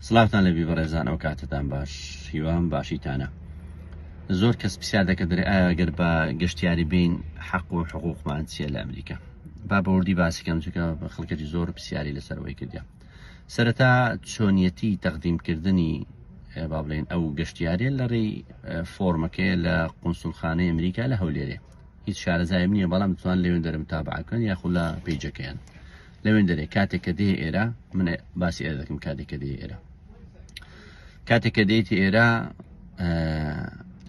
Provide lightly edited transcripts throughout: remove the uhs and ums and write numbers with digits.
سڵاوتان لەبی بەڕێزان ئەو کاتتان باش هیوام باشیتانە. زۆر کەس پرسیار دەکە دەرێ ئایا ئەگەر بە گەشتیاری بین حەق و حقوقمان چییە لە ئەمریکا. با بەوردی باسیکەم چونکە خەڵکەی زۆر پرسیاری لەسەرەوەی کردیا. سەرەتا چۆنیەتی تەقدیمکردنی با بڵێن ئەو گەشتیارێ لە ڕێی فۆرمەکەی لە قونسوڵخانەی ئەمریکا لە هەولێرێ هیچ شارەزایم نییە، بەڵام دەتوان لەوێن دەرم تابعکەن یاخود لە پیجەکەیان لەوێن دەرێ کاتێککە دێ ئێرە من باسی ئێرە دەکەم. کاتێککە دێ ئێرە کاتێککە دێتی ئێرە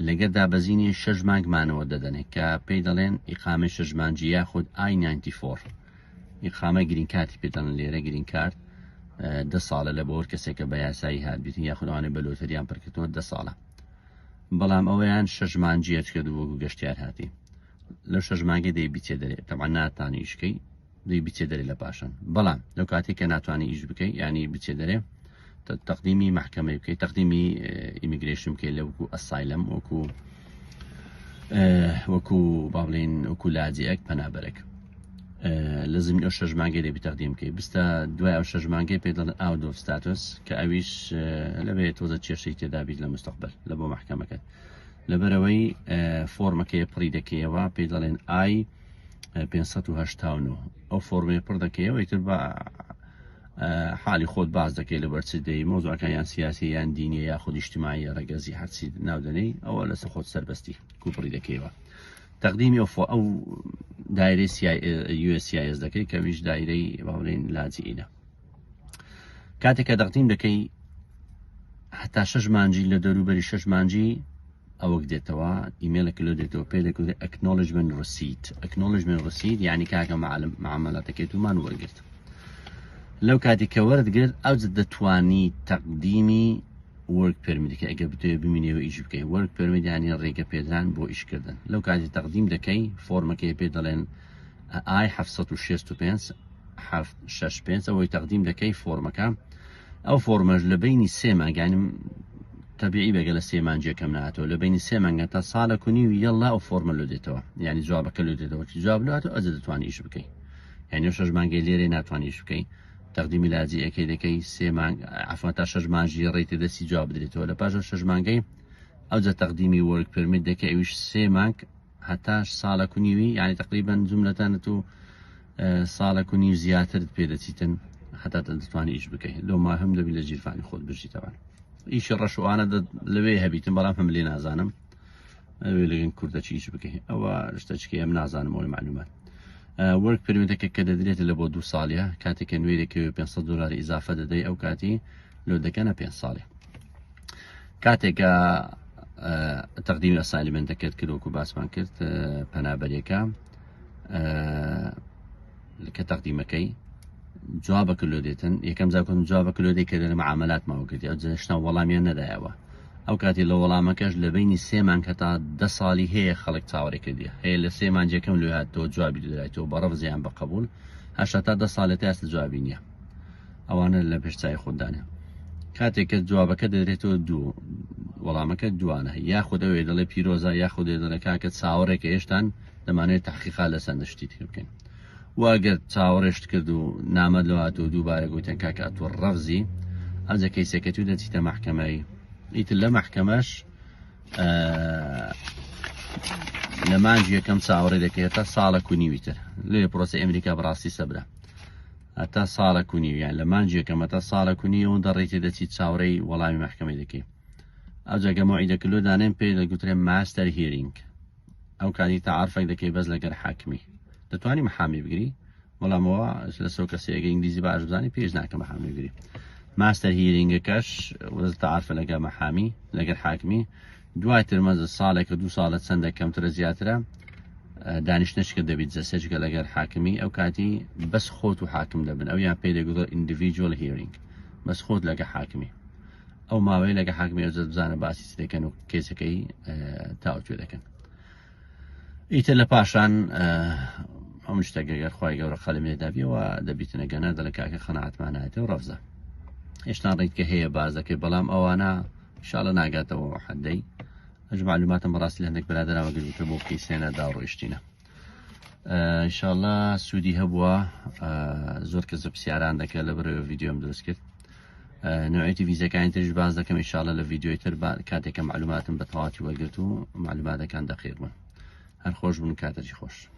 لەگەر دابەزینی 6 مانگمانەوە دەدەنێت کە پێی دەڵێن ئیقامە 6 مانگی یاخود I-94 ئیقامە گرین کارتی پێدەڵێن لێرە گرین کارت 10 ساڵە لە بۆر کەسێکە بە یاسایی هاتبیێت یاخودوانێ بە لۆتەریان پڕکردەوە 10 ساڵە، بەڵام ئەوەیان 6 مانگیە کرد بۆ گەشتیار هاتی لەو 6 مانگی دەی بیچێ دەرێت تەمان ناتانی ئیشکەی دەی بیچێ دەرێ لە پاشان، بەڵام لەو کاتێککە ناتوانانی ئیش بکەی ینی بچێ دەرێ تەقدیمی محکەمەی بکەیت تەقدیمی ئیمیگرێشن بکەیت لە وەکو ئەسایلەم وەکو با بڵێن وەکو لاجئێک پەنابەرێک لەزمی ئەو 6 مانگی دەبی تەقدیم بکەیت. بستە دوای ئەو 6 مانگی پێ دەڵێن ئاوت ئۆف ستاتوس کە ئەویش لەبێت تۆزە کێشەی تێدا بیت لە مستەقبەل لە بۆ محکەمەکەت لەبەرەوەی فۆرمەکەی پڕی دەکەیەوە پێ دەڵێن I-589 ئەو فۆرمەی پڕ دەکەیەوە ئیتر بە حالی خۆت باز دەکەی لە بەرچ دەی مۆزوعەکان یان سیاسی یان دینیە یاخود ئیجتیماعی ڕێگەزی هەرچی ناودەنەی ئەوە لەسەر خۆت سەربەستی کوپڕی دەکەیەوە تەقدیمی ئەو دایرەی USCIS دەکەی کە ویش دایرەی با بڵێن لاجئینە. کاتێککە تەقدیم دەکەی هەتا 6 مانگی لە دەوروبەری 6 مانگی ئەوەک دێتەوە ئیمێلێک لۆ دێتەوە پێ دەکوت ئەکنۆڵژمنت ڕسید یعنی کاکە معاملاتەکەی تومان وەرگرت. لەو کاتی کە وەرگرت ئەو دەتوانی تەقدیمی وەرک پەرمیتەکە ئەگەر بتوێ بمینێەوە ئیش بکەی وەرک پەرمیت ینی ڕێگە پێدران بۆ ئیشکردن. لەو کاتی تەقدیم دەکەی فۆرمەکەی پێ دەڵێن I-765 ئەوەی تەقدیم دەکەی فۆرمەکە ئەو فۆرمەش لە بینی 3 مانگانم تەبیعی بەگە لە 3 مانگیەکەم نهاتەوە لە بینی 3 مانگە تا ساڵە و یەڵا ئەو فۆرمە لۆ دێتەوە ینی جوابەکە لۆ دێتەوە جواب لاتەوە ئەجە دەتوانی ئیش بکەی ینی 6 مانگی لێرە ناتوانانی ئیش بکەی تەقدیمی لاجئەکەی دەکەی 3 مانگ عفوا تا 6 مانگی ڕێیتە دەستی جواب بدرێتەوە لە پاش 6 مانگی ئەوجە تەقدیمی وەرک پەرمیت دەکەی ئەویش 3 مانگ هەتا ساڵە و نیوی ینی تقریبا جملەتانت و ساڵە و نیو زیاترت پێدەچیتن هەتا دەتوانی ئیش بکەی لەو ما هەم دەبی لە جیرفانی خۆت برژیتەوە. ئیشی ڕەشوانە لەوێ هەبیتن بەڵام هەم لێ نازانم ئەوێ لەگەن کوردەچی ئیش بکەی ئەوە شتەچکە ئەم نازانم ئەوەی معلومات. وەرک پەرمیتەکە کە دەدرێتە لە بۆ 2 ساڵیە کاتێککە نوێ دەکەوێت $500 ئیزافە دەدەی ئەو کاتی لۆ دەکەنە 5 ساڵێ. کاتێکە تەقدیمی ئەسایلمنتەکەت کردوەکو باسمان کرد پەنابەریەکە کە تەقدیمەکەی جوابەکە لۆ دێتن یەکەم زاکۆم جوابەکە لۆ دەی کە لە معاملات ماوەکردی ئەو جەشنا وەڵامیان نەدایەوە ئەو کاتی لە وەڵامەکەش لە بینی 3 مانگ هەتا 10 ساڵی هەیە خەڵک چاوەڕێ کردی هەیە لە 3 مانگەکەم لێ هاتەوە جوابی دەدرێتەوە بە ڕەفزیان بە قبول هەشتا تا 10 ساڵێت هەست جوابی نییە ئەوانە لە پێشچای خۆدانە. کاتێککە جوابەکە دەدرێتەوە دوو وەڵامەکە دوانە یاخود ئەوێ دەڵێ پیرۆزە یاخود دەڵێ کاکە چاوەڕێکە هێشتان دەمانێت تحقیقا لە سەندشتی تر بکەین واگەر چاوەڕێشت کرد و نامە لەواتەوە دووبارە گوتیان کاکە ئەتوە ڕەفزی ئەوجە کەیسەکە تو دەچیتە محکەمەی ئیتر لە محکەمەش لە مانگی یەکەم چاوەڕێ دەکەێت تا ساڵە و نیویتر لێ پرۆسی ئەمریکا بەڕاستی سەبرە هەتا ساڵە و نیویان لە مانگی یەکەمە تا ساڵە و نیوە دەڕێتی دەچیت چاوەڕێی وەڵامی محکەمەی دەکەی ئەوجەگە مۆعیدەکەلۆ دانێن پێ دەگوترێ ماستەر هیرینگ ئەو کاتی تەعارفێک دەکەی بەس لەگەر حاکمی دەتوانی محامی بگری بەڵامەوە لە سەر کەسێگە ئینگلیزی باش بزانی پێش ناکە محامی بگری ماستەر هیرینگەکەش تەعارفە لەگە محامی لەگەر حاکمی دوایتر مەزە ساڵێکە 2 ساڵە چەندە کەمترە زیاترە دانیشتنشکە دەبیت جەسەجگە لەگەر حاکمی ئەو کاتی بەس خۆت و حاکم دەبن ئەو یان پێ دەگوتە ئیندیڤیدوەل هیرینگ بەس خۆت لەگە حاکمی ئەو ماوەی لەگە حاکمی ئەوجە بزانە باسی دەکەن و کێسەکەی تاوتوێ دەکەن. ئیتر لە پاشان ئەم شتەگەگەر خی گەورە خەلمێدابیەوە دەبیتنە گەنە دەڵە کاکە خەناعەتمانایەتەوە ڕەفزە هێشتا ڕێیتکە هەیە باز دەکەی بەڵام ئەوانە شاڵە ناگاتەوە حەدەی ئەج معلوماتم بەڕاستی لە هەندێک بەرادەراوە گرتە بۆ کەیسێنە داڕۆیشتینە ئینشاءڵڵا سوودی هەبووە زۆر کەس پرسیاران دەکە لە بەرەوە ڤیددیۆم دروست کرد نوعيتي فيزا كان تريج باز دكم إن شاء الله لفيديو تربا كاتك معلومات بتواتي والقتو معلومات كان دقيق من هل خوش من كاتجي خوش